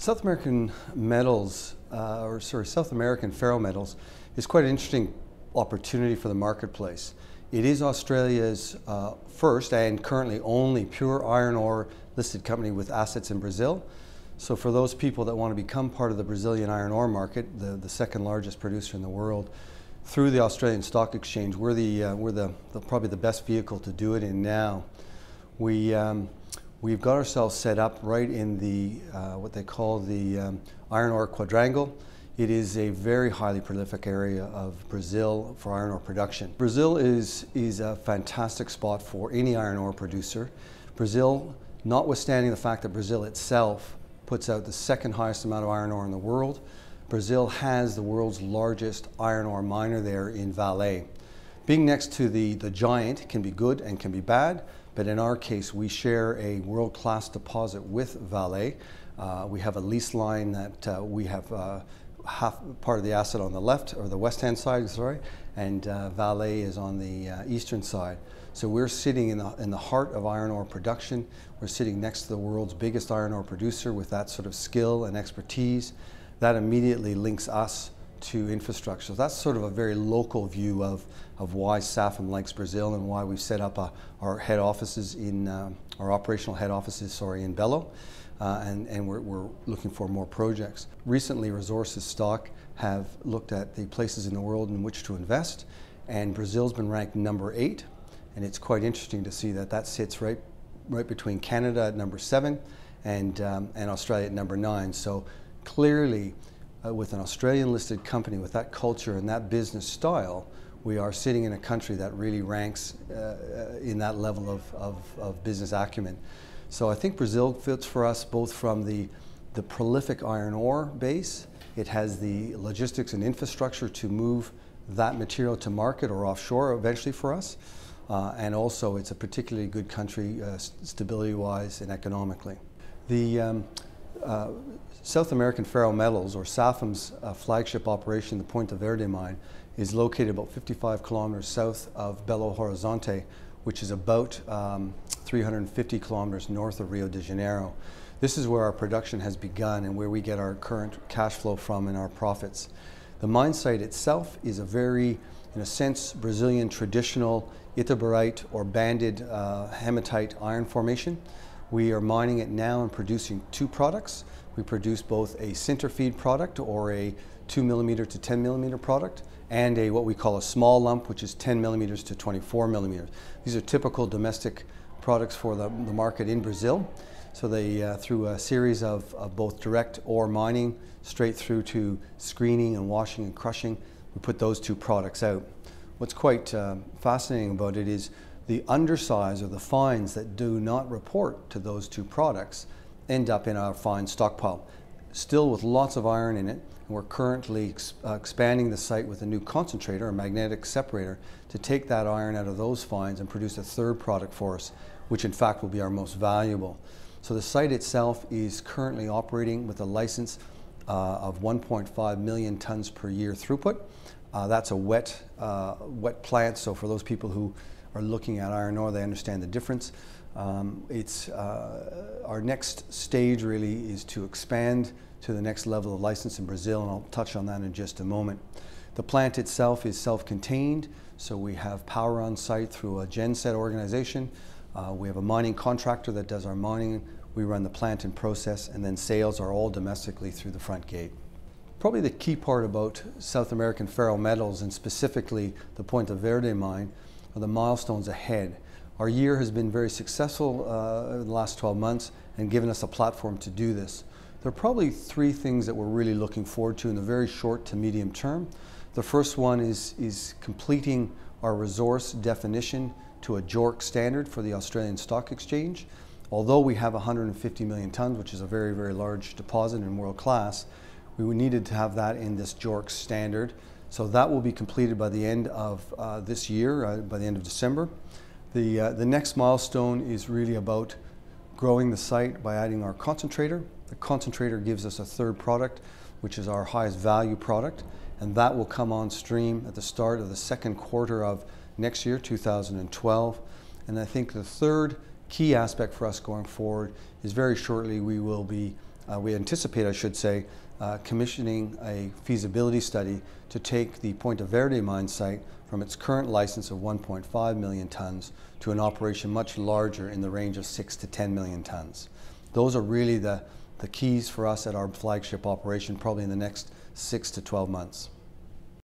South American metals, South American ferrometals is quite an interesting opportunity for the marketplace. It is Australia's first and currently only pure iron ore listed company with assets in Brazil. So for those people that want to become part of the Brazilian iron ore market, the second largest producer in the world, through the Australian Stock Exchange, we're probably the best vehicle to do it in now. We've got ourselves set up right in the what they call the iron ore quadrangle. It is a very highly prolific area of Brazil for iron ore production. Brazil is a fantastic spot for any iron ore producer. Brazil, notwithstanding the fact that Brazil itself puts out the second highest amount of iron ore in the world, Brazil has the world's largest iron ore miner there in Vale. Being next to the giant can be good and can be bad, but in our case we share a world-class deposit with Vale. We have a lease line that we have half part of the asset on the left, or the west-hand side, sorry, and Vale is on the eastern side. So we're sitting in the heart of iron ore production. We're sitting next to the world's biggest iron ore producer with that sort of skill and expertise. That immediately links us to infrastructure. So that's sort of a very local view of why SAFM likes Brazil and why we've set up our head offices in our operational head offices, in Belo, and we're looking for more projects. Recently, Resources Stock have looked at the places in the world in which to invest, and Brazil's been ranked number 8, and it's quite interesting to see that sits right between Canada at number 7 and Australia at number 9. So clearly, with an Australian listed company with that culture and that business style, we are sitting in a country that really ranks in that level of business acumen. So I think Brazil fits for us both from the prolific iron ore base. It has the logistics and infrastructure to move that material to market or offshore eventually for us. And also it's a particularly good country stability-wise and economically. The South American Ferrometals, or SAFM's flagship operation, the Ponta Verde mine, is located about 55 kilometers south of Belo Horizonte, which is about 350 kilometers north of Rio de Janeiro. This is where our production has begun and where we get our current cash flow from and our profits. The mine site itself is a very, in a sense, Brazilian traditional Itabarite or banded hematite iron formation. We are mining it now and producing 2 products. We produce both a sinter feed product, or a 2 millimeter to 10 millimeter product, and what we call a small lump, which is 10 millimeters to 24 millimeters. These are typical domestic products for the market in Brazil. So they, through a series of both direct ore mining, straight through to screening and washing and crushing, we put those 2 products out. What's quite fascinating about it is the undersize, or the fines that do not report to those 2 products, end up in our fine stockpile, still with lots of iron in it. And we're currently expanding the site with a new concentrator, a magnetic separator, to take that iron out of those fines and produce a 3rd product for us, which in fact will be our most valuable. So the site itself is currently operating with a license of 1.5 million tons per year throughput. That's a wet plant, so for those people who are looking at iron ore, they understand the difference. Our next stage really is to expand to the next level of license in Brazil, and I'll touch on that in just a moment. The plant itself is self-contained, so we have power on site through a genset organization. We have a mining contractor that does our mining. We run the plant and process, and then sales are all domestically through the front gate. Probably the key part about South American ferrometals, and specifically the Ponta Verde mine, are the milestones ahead. Our year has been very successful in the last 12 months and given us a platform to do this. There are probably 3 things that we're really looking forward to in the very short to medium term. The first one is completing our resource definition to a JORC standard for the Australian Stock Exchange. Although we have 150 million tons, which is a very, very large deposit and world class, we needed to have that in this JORC standard. So that will be completed by the end of this year, by the end of December. The next milestone is really about growing the site by adding our concentrator. The concentrator gives us a 3rd product, which is our highest value product, and that will come on stream at the start of the 2nd quarter of next year, 2012. And I think the 3rd key aspect for us going forward is very shortly we will be we anticipate, I should say, commissioning a feasibility study to take the Ponte Verde mine site from its current license of 1.5 million tons to an operation much larger in the range of 6 to 10 million tons. Those are really the keys for us at our flagship operation, probably in the next 6 to 12 months.